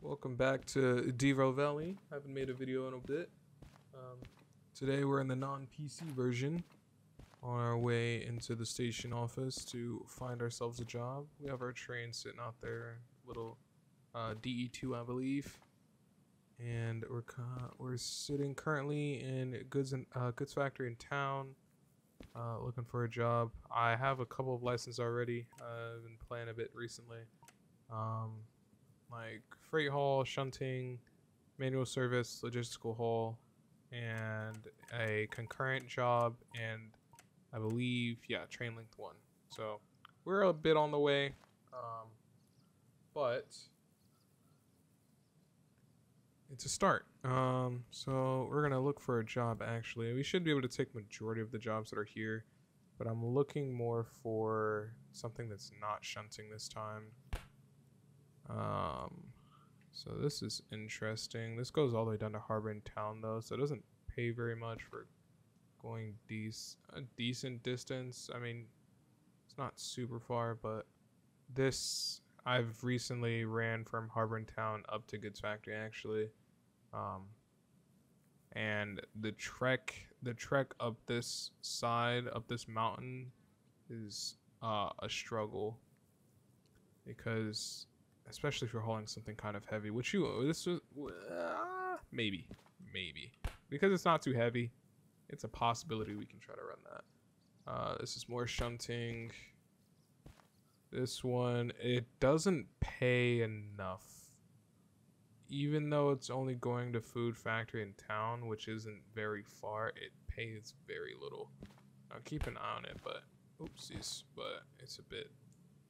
Welcome back to Derail Valley. Haven't made a video in a bit. Today we're in the non-PC version, on our way into the station office to find ourselves a job. We have our train sitting out there, little DE2 I believe, and we're sitting currently in goods factory in town, looking for a job. I have a couple of licenses already. I've been playing a bit recently. Like freight haul, shunting, manual service, logistical haul, and a concurrent job, and I believe, yeah, train length 1. So we're a bit on the way, but it's a start. So we're gonna look for a job. Actually, we should be able to take majority of the jobs that are here, but I'm looking more for something that's not shunting this time. So this is interesting. This goes all the way down to Harbor in Town though, so it doesn't pay very much for going a decent distance. I mean, it's not super far, but this, I've recently ran from Harbor in Town up to Goods Factory actually. And the trek up this side, up this mountain is a struggle, because especially if you're hauling something kind of heavy, which this was maybe because it's not too heavy, it's a possibility we can try to run that. This is more shunting. This one, it doesn't pay enough, even though it's only going to food factory in town, which isn't very far. It pays very little. I'll keep an eye on it, but oopsies, but it's a bit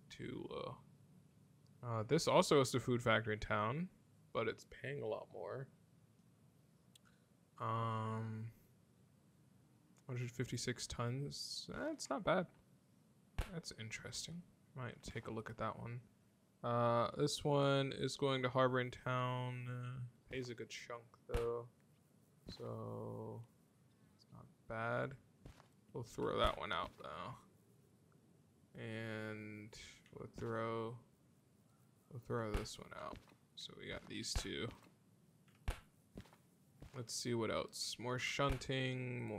too low. This also is the food factory in town, but it's paying a lot more. 156 tons. That's not bad. That's interesting. Might take a look at that one. This one is going to Harbor in Town. Pays a good chunk though, so it's not bad. We'll throw that one out though, and we'll throw this one out. So we got these two. Let's see what else. More shunting,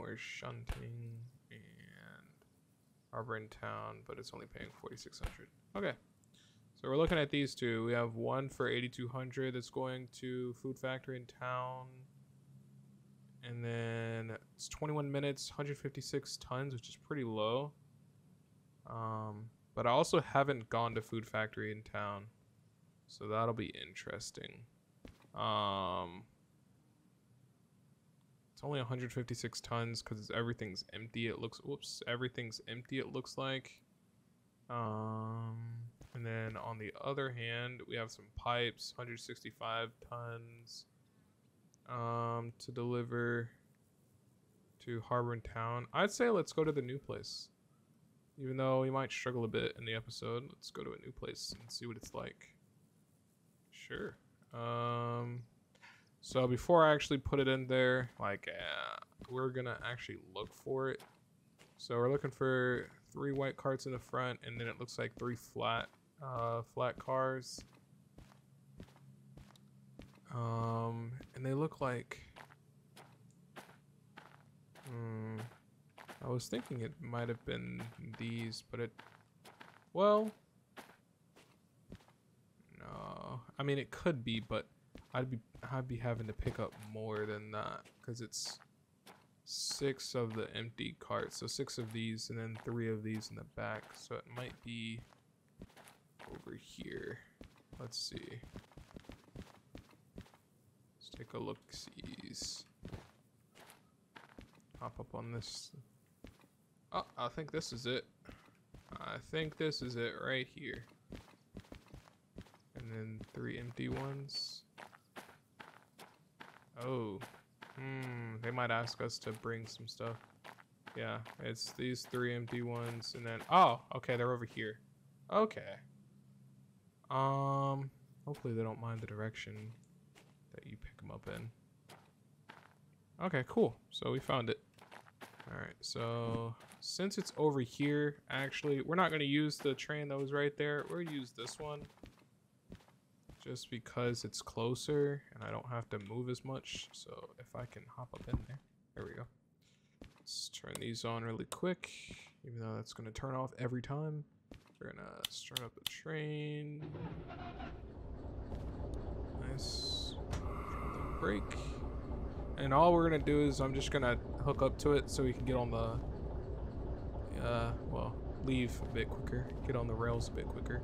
and Harbor in Town, but it's only paying 4,600. Okay, so we're looking at these two. We have one for 8,200 that's going to food factory in town, and then it's 21 minutes, 156 tons, which is pretty low. But I also haven't gone to food factory in town, so that'll be interesting. It's only 156 tons because everything's empty. It looks, everything's empty. It looks like. And then on the other hand, we have some pipes, 165 tons, to deliver to Harbor in Town. I'd say let's go to the new place, even though we might struggle a bit in the episode. Let's go to a new place and see what it's like. Sure. So before I actually put it in there, like, we're gonna actually look for it. So we're looking for 3 white carts in the front, and then it looks like 3 flat cars. And they look like, I was thinking it might have been these, but well, no, I mean it could be, but I'd be having to pick up more than that, because it's 6 of the empty carts, so 6 of these and then 3 of these in the back, so it might be over here. Let's see. Let's take a look-sees. Hop up on this. Oh, I think this is it. I think this is it right here. And then 3 empty ones. Oh, they might ask us to bring some stuff. Yeah, it's these 3 empty ones, and then, oh, okay, they're over here. Okay. Hopefully they don't mind the direction that you pick them up in. Okay, cool. So we found it. All right, so since it's over here, actually, we're not gonna use the train that was right there. We're gonna use this one. just because it's closer and I don't have to move as much. So if I can hop up in there. There we go. Let's turn these on really quick, even though that's going to turn off every time. We're going to start up the train. Nice. The brake. And all we're going to do is I'm just going to hook up to it so we can get on the, well, leave a bit quicker. Get on the rails a bit quicker.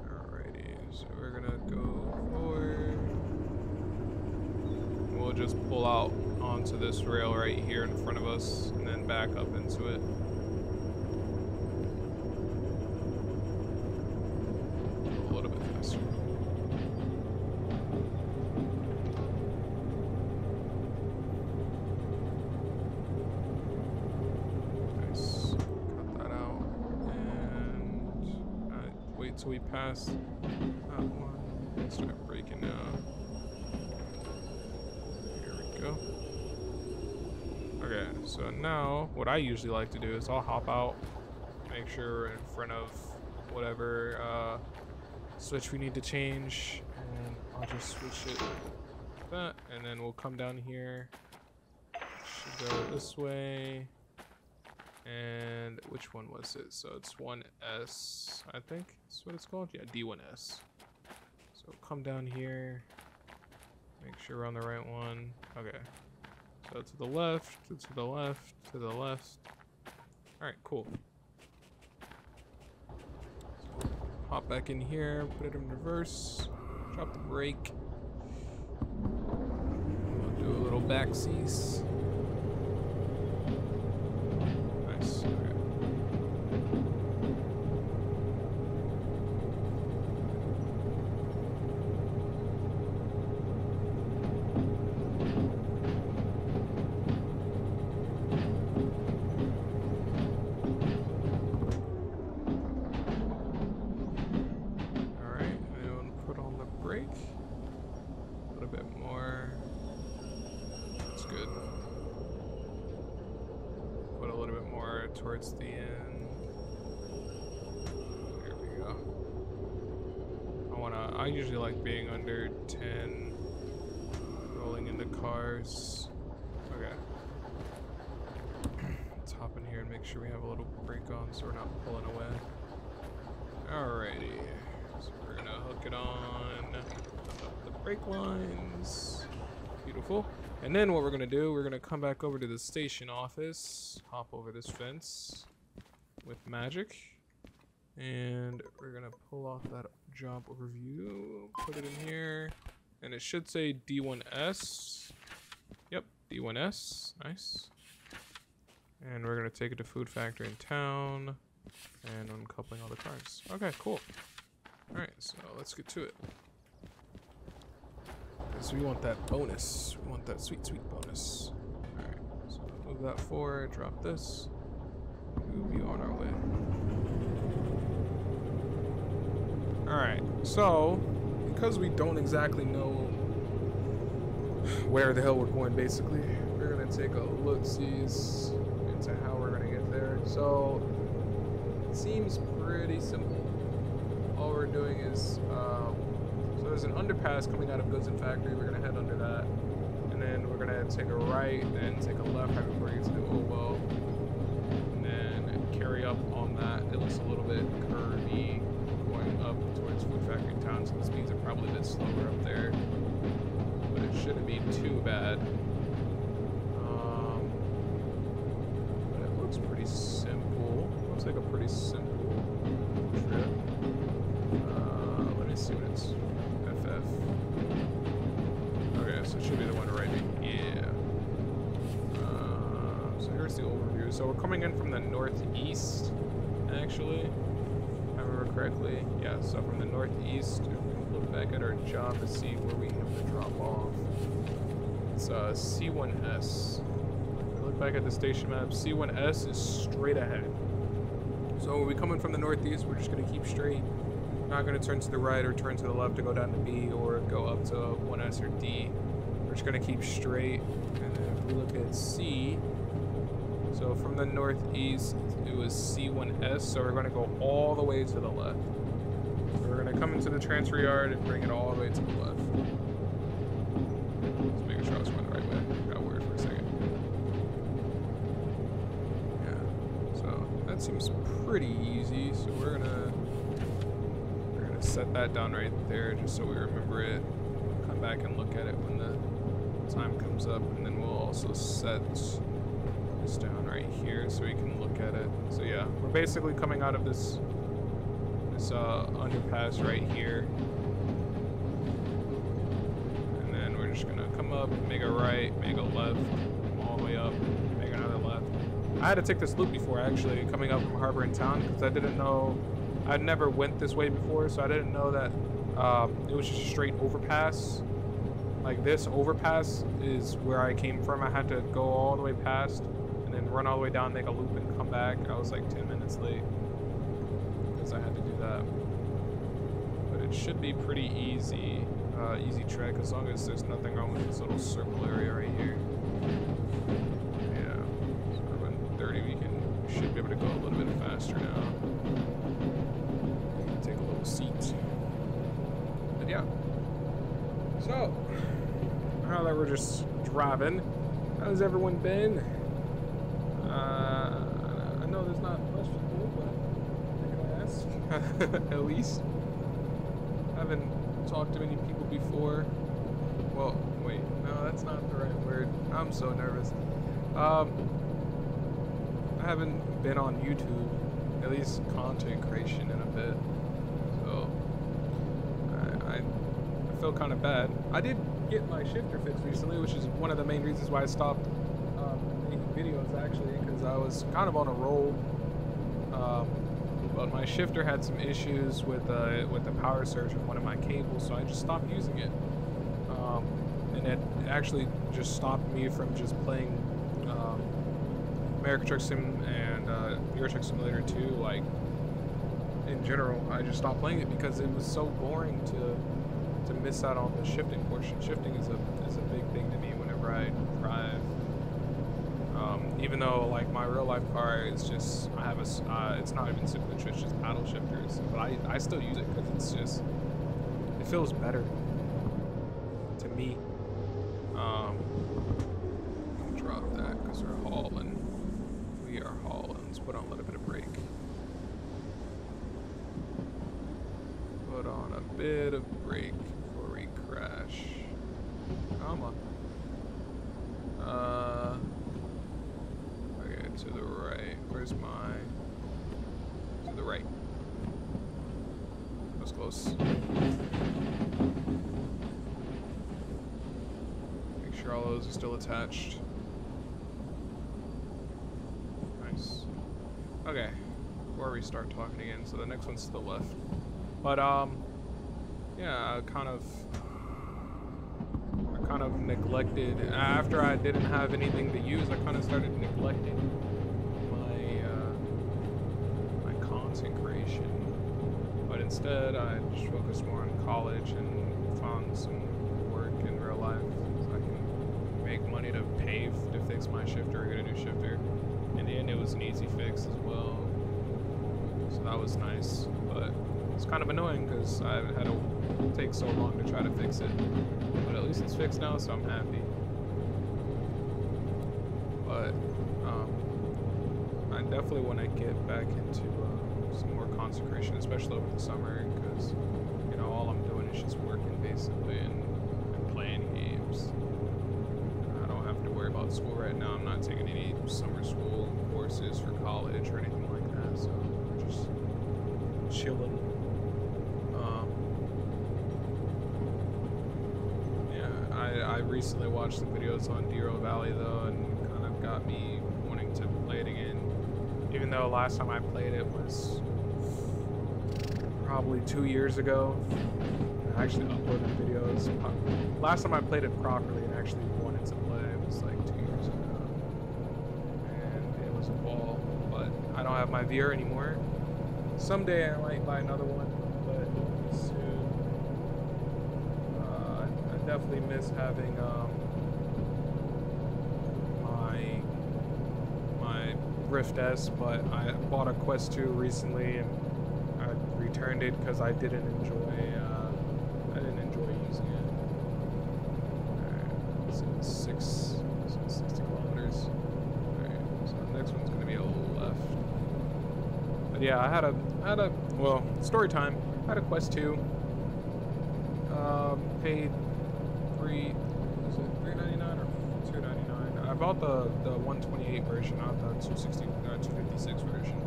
Alrighty, so we're going to go forward. We'll just pull out onto this rail right here in front of us and then back up into it. A little bit faster. Nice. Cut that out. And wait till we pass that one. Start braking now. Go. Okay, so now what I usually like to do is I'll hop out, make sure we're in front of whatever switch we need to change, and I'll just switch it like that, and then we'll come down here. Should go this way. And which one was it? So it's 1S, I think that's what it's called. Yeah, D1S. So come down here. Make sure we're on the right one. Okay. So to the left, to the left, to the left. Alright, cool. So hop back in here, put it in reverse, drop the brake. We'll do a little back seas. Nice. Okay. Towards the end. There we go. I usually like being under 10 rolling into cars. Okay. Let's hop in here and make sure we have a little brake on so we're not pulling away. Alrighty. So we're gonna hook it on up the brake lines. Beautiful. And then what we're gonna do, we're gonna come back over to the station office, hop over this fence with magic, and we're gonna pull off that job overview, put it in here, and it should say D1S. Yep, D1S, nice. And we're gonna take it to Food Factory in town, and uncoupling all the cars. Okay, cool. All right, so let's get to it. So we want that bonus. We want that sweet, sweet bonus. Alright, so move that forward, drop this. We'll be on our way. Alright, so because we don't exactly know where the hell we're going, basically, we're going to take a look-sees into how we're going to get there. So it seems pretty simple. All we're doing is so there's an underpass coming out of Goods and Factory. We're gonna head under that, and then we're gonna take a right, then take a left right before you get to the Oboe, and then carry up on that. It looks a little bit curvy going up towards Food Factory town, so the speeds are probably a bit slower up there, but it shouldn't be too bad. But it looks pretty simple. Looks like a pretty simple trip. Let me see what it's. Okay, so it should be the one right here. So here's the overview. So we're coming in from the northeast, actually, if I remember correctly. Yeah, so from the northeast, we can look back at our job to see where we have to drop off. It's C1S. If we look back at the station map, C1S is straight ahead. So we're coming from the northeast, we're just gonna keep straight. Not going to turn to the right or turn to the left to go down to B or go up to 1S or D. We're just going to keep straight. And then if we look at C, so from the northeast, it was C1S, so we're going to go all the way to the left. So we're gonna come into the transfer yard and bring it all the way to the left. Just making sure I was going the right way. Got worried for a second. Yeah. So that seems pretty easy. So we're gonna set that down right there just so we remember it. Come back and look at it when the time comes up, and then we'll also set this down right here so we can look at it. So yeah, we're basically coming out of this underpass right here, and then we're just gonna come up, make a right, make a left, come all the way up, make another left. I had to take this loop before actually, coming up from Harbor in Town, because I didn't know, I'd never went this way before, so I didn't know that it was just a straight overpass. Like this overpass is where I came from. I had to go all the way past and then run all the way down, make a loop, and come back. I was like 10 minutes late because I had to do that. But it should be pretty easy, easy trek, as long as there's nothing wrong with this little circle area right here. Yeah, so we're running 30. We should be able to go a little bit faster now. Take a little seat. But yeah. So, now that we're just driving, how's everyone been? I know there's not much to do, but I can ask. At least. I haven't talked to many people before. Well, wait, no, that's not the right word. I'm so nervous. I haven't been on YouTube, at least content creation, in a bit. So, I feel kind of bad. I did get my shifter fixed recently, which is one of the main reasons why I stopped making videos, actually, because I was kind of on a roll. But my shifter had some issues with the power surge of one of my cables, so I just stopped using it. And it actually just stopped me from just playing American Truck Sim and Euro Truck Simulator 2, like, in general. I just stopped playing it because it was so boring to miss out on the shifting portion. Shifting is a big thing to me whenever I drive. Even though, like, my real life car is just, I have it's not even super switch, it's just paddle shifters, but I still use it because it's just, it feels better to me. I'll drop that because we're hauling. We are hauling. Let's put on a little bit of brake. Put on a bit of brake before we crash. Come on. Okay, to the right. Where's my... To the right. That was close. Make sure all those are still attached. Nice. Okay. Before we start talking again, so the next one's to the left. But, yeah, I kind of neglected, after I didn't have anything to use, I kind of started neglecting my content creation. But instead, I just focused more on college and found some work in real life so I can make money to pay to fix my shifter or get a new shifter. In the end, it was an easy fix as well, so that was nice. But it's kind of annoying because I had to take so long to try to fix it. But at least it's fixed now, so I'm happy. But I definitely want to get back into some more consecration, especially over the summer, because, you know, all I'm doing is just working basically and playing games. I don't have to worry about school right now. I'm not taking any summer school courses for college or anything like that, so we're just chilling. I recently watched some videos on Derail Valley though, and kind of got me wanting to play it again. Even though last time I played it was probably 2 years ago. I actually uploaded videos. Last time I played it properly and actually wanted to play it was like 2 years ago. And it was a ball, but I don't have my VR anymore. Someday I might buy another one, but soon. Definitely miss having my Rift S, but I bought a Quest 2 recently and I returned it because I didn't enjoy using it. Alright, so it's 60 kilometers. Alright, so the next one's gonna be a little left. But yeah, I had a well, story time. I had a Quest 2. Paid $3.99 or $2.99. I bought the 128 version, not the 256 version,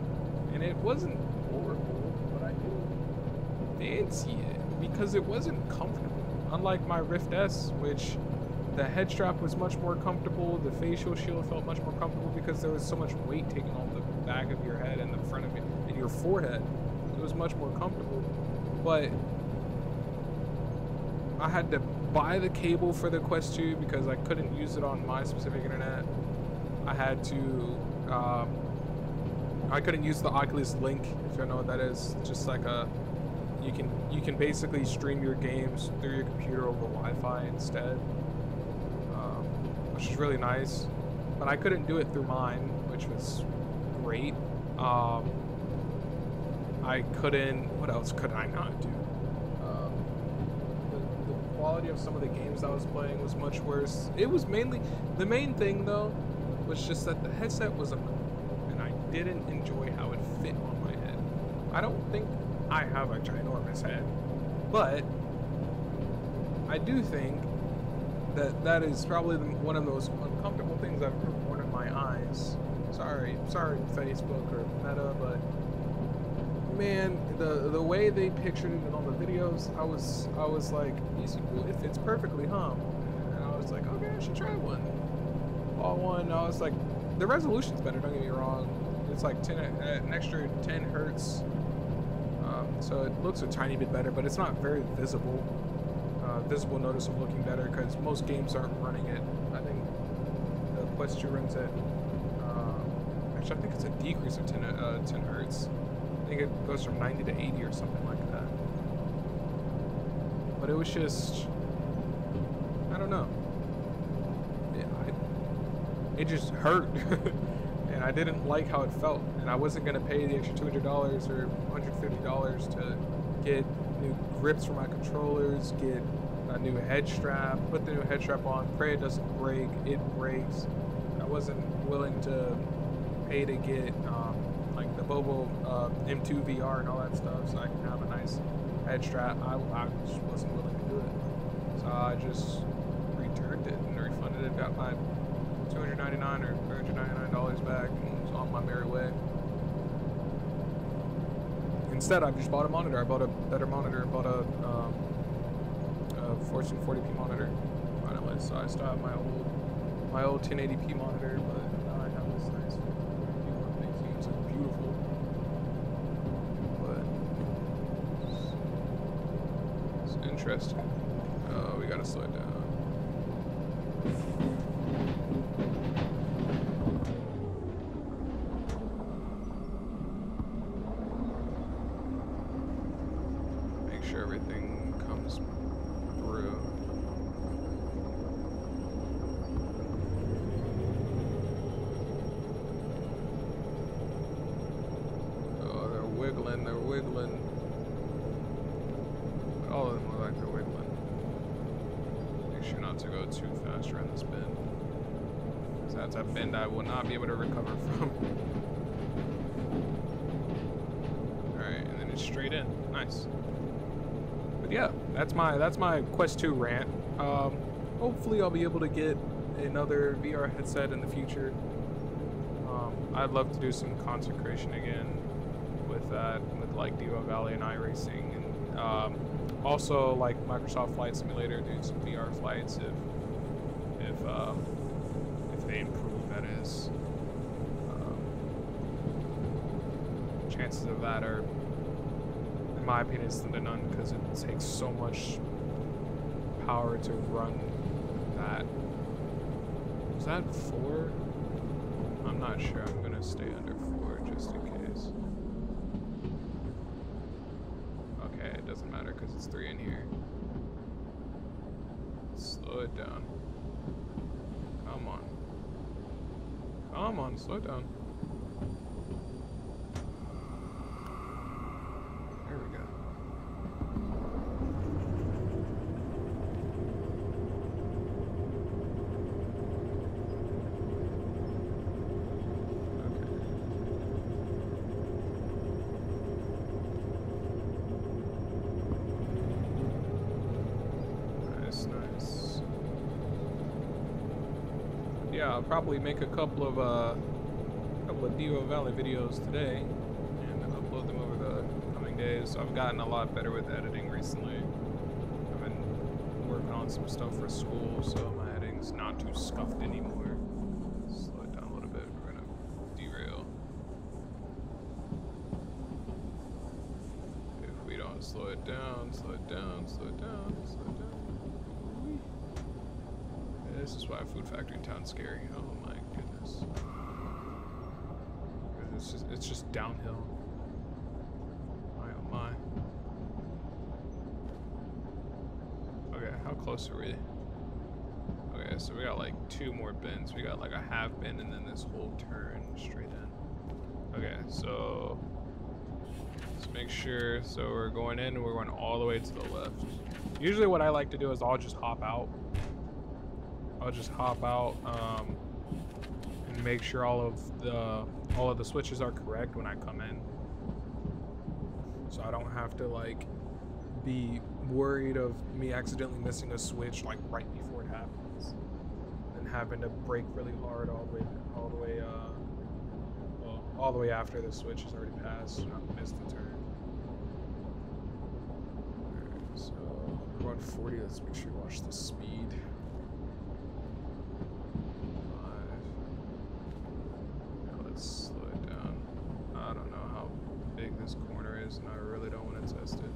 and it wasn't horrible, but I didn't fancy it because it wasn't comfortable. Unlike my Rift S, which the head strap was much more comfortable, the facial shield felt much more comfortable because there was so much weight taken off the back of your head and the front of it and your forehead. It was much more comfortable, but I had to buy the cable for the Quest 2 because I couldn't use it on my specific internet. I had to, I couldn't use the Oculus Link, if you know what that is. It's just like you can basically stream your games through your computer over Wi-Fi instead, which is really nice. But I couldn't do it through mine, which was great. I couldn't, what else could I not do? The quality of some of the games I was playing was much worse. It was mainly, the main thing though, was just that the headset was uncomfortable and I didn't enjoy how it fit on my head. I don't think I have a ginormous head, but I do think that that is probably one of the most uncomfortable things I've ever worn in my eyes. Sorry Facebook or Meta, but man, the way they pictured it in all the videos, I was like, it fits perfectly, huh? And I was like, okay, I should try one. Bought one. I was like, the resolution's better. Don't get me wrong. It's like an extra 10 hertz, so it looks a tiny bit better, but it's not very visible. Visible notice of looking better because most games aren't running it. I think the Quest 2 runs at. Actually, I think it's a decrease of 10 hertz. I think it goes from 90 to 80 or something like that. But it was just, I don't know. It just hurt. And I didn't like how it felt. And I wasn't going to pay the extra $200 or $150 to get new grips for my controllers, get a new head strap, put the new head strap on, pray it doesn't break. It breaks. I wasn't willing to pay to get like the Bobo M2 VR and all that stuff so I can have a nice head strap. I just wasn't willing to do it. So I just returned it and refunded it, got my $299 or $399 back, and was on my merry way. Instead, I just bought a monitor. I bought a better monitor. I bought a 1440p monitor. Finally, so I still have my old 1080p monitor, but now I have this nice 1440p one. It seems like beautiful, but it's interesting. Oh, we gotta slow it down. Sure everything comes through. Oh, they're wiggling. All of them look like they're wiggling. Make sure not to go too fast around this bend. So that's a bend I will not be able to recover from. Alright, and then it's straight in. Nice. Yeah, that's my Quest 2 rant. Hopefully I'll be able to get another VR headset in the future. I'd love to do some content creation again with that, with like Devo Valley and iRacing, and also like Microsoft Flight Simulator, doing some VR flights if they improve, that is. Chances of that are, in my opinion, slim to none because it takes so much power to run that. Is that 4? I'm not sure. I'm gonna stay under 4 just in case. Okay, it doesn't matter because it's 3 in here. Slow it down. Come on. Come on, slow it down. There we go. yeah, I'll probably make a couple of Devo Valley videos today and upload them over the coming days. So I've gotten a lot better with editing recently. I've been working on some stuff for school, so my editing's not too scuffed anymore. Slow it down a little bit. We're gonna derail. If we don't slow it down, slow it down, slow it down, slow it down. This is why Food Factory in town's scary. Oh my goodness. It's just downhill. My oh my. Okay, how close are we? Okay, so we got like 2 more bends. We got like a half bend and then this whole turn straight in. Okay, so let's make sure. So we're going in and we're going all the way to the left. Usually what I like to do is I'll just hop out and make sure all of the switches are correct when I come in, so I don't have to like be worried of me accidentally missing a switch like right before it happens and having to brake really hard all the way after the switch is already passed and I've missed the turn. Alright, so we're on 40. Let's make sure we watch the speed. Slow it down. I don't know how big this corner is and I really don't want to test it.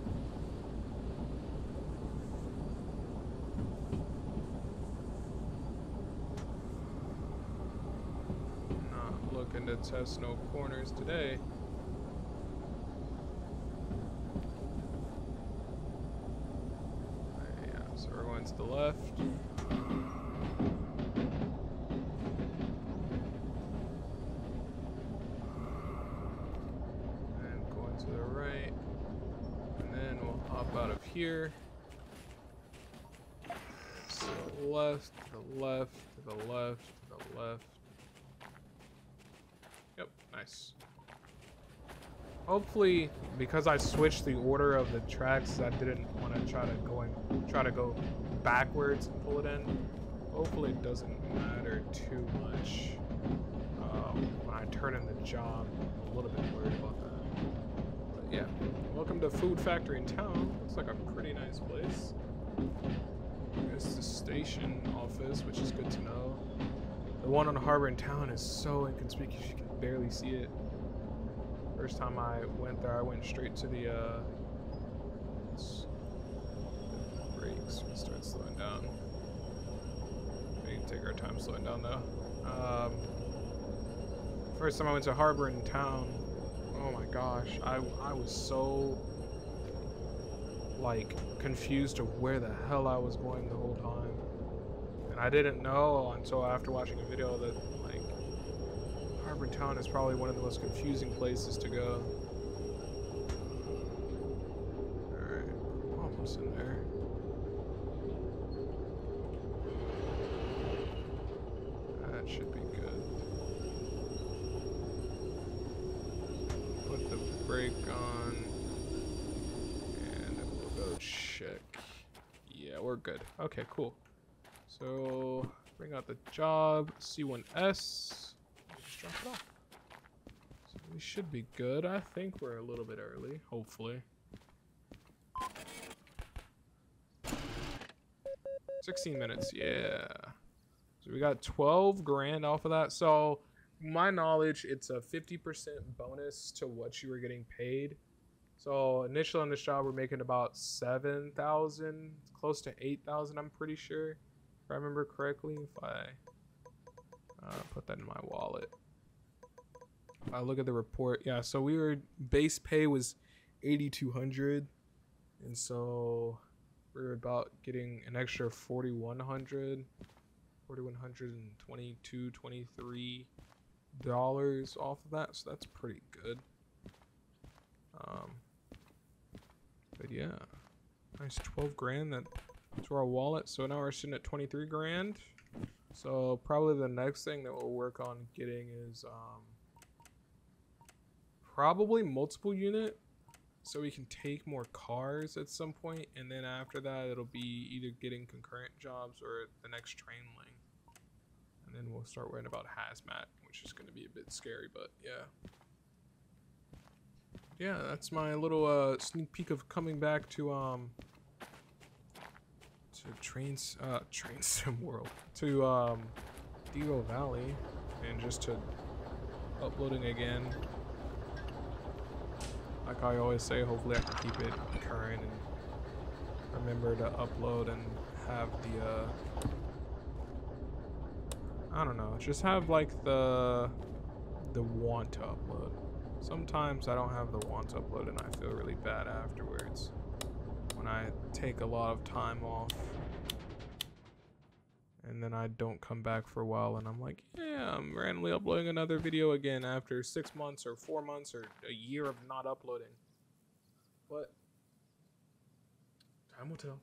Not looking to test no corners today. Yeah, so we're going to the left. Here. So left, to the left, to the left, to the left. Yep, nice. Hopefully, because I switched the order of the tracks, I didn't want to try to go backwards and pull it in. Hopefully, it doesn't matter too much when I turn in the job. I'm a little bit worried about that. But yeah. Welcome to Food Factory in town. Looks like a pretty nice place. There's the station office, which is good to know. The one on the harbor in town is so inconspicuous you can barely see it. First time I went there, I went straight to the brakes. We start slowing down. We can take our time slowing down though. First time I went to harbor in town. Oh my gosh, I was so like confused of where the hell I was going the whole time, and I didn't know until after watching a video that like Harbor Town is probably one of the most confusing places to go. Alright, almost in there. That should be good. Put the brake on and we'll go check. Yeah, we're good. Okay, cool. So bring out the job C1S. Just drop it off. So we should be good. I think we're a little bit early, hopefully. 16 minutes, yeah. So we got 12 grand off of that. So my knowledge, it's a 50% bonus to what you were getting paid. So initially on this job, we're making about 7,000, close to 8,000, I'm pretty sure, if I remember correctly. If I put that in my wallet, if I look at the report, yeah. So we were base pay was 8,200, and so we're about getting an extra 4,100, 4,122, $23 off of that. So that's pretty good. But yeah, nice 12 grand that to our wallet. So now we're sitting at 23 grand. So probably the next thing that we'll work on getting is probably multiple unit, so we can take more cars at some point, and then after that it'll be either getting concurrent jobs or the next train lane, and and then we'll start worrying about hazmat, which is going to be a bit scary, but yeah. Yeah, that's my little sneak peek of coming back to Train Sim World, to Derail Valley, and just to uploading again. Like I always say, hopefully I can keep it current and remember to upload and have the I don't know, just have like the want to upload. Sometimes I don't have the want to upload and I feel really bad afterwards when I take a lot of time off and then I don't come back for a while and I'm like, yeah, I'm randomly uploading another video again after 6 months or 4 months or a year of not uploading. But time will tell.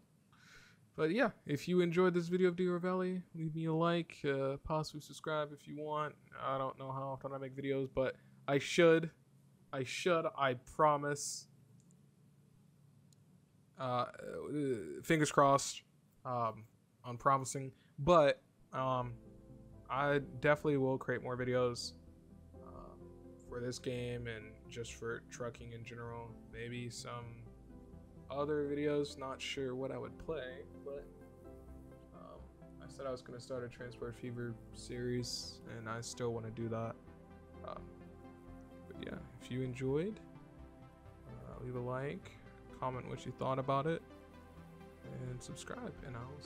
But yeah, if you enjoyed this video of Derail Valley, leave me a like, possibly subscribe if you want. I don't know how often I make videos, but I should, I promise. Fingers crossed, on promising, but I definitely will create more videos for this game and just for trucking in general. Maybe some other videos, not sure what I would play, but I said I was going to start a Transport Fever series and I still want to do that. But yeah, if you enjoyed, leave a like, comment what you thought about it, and subscribe, and I'll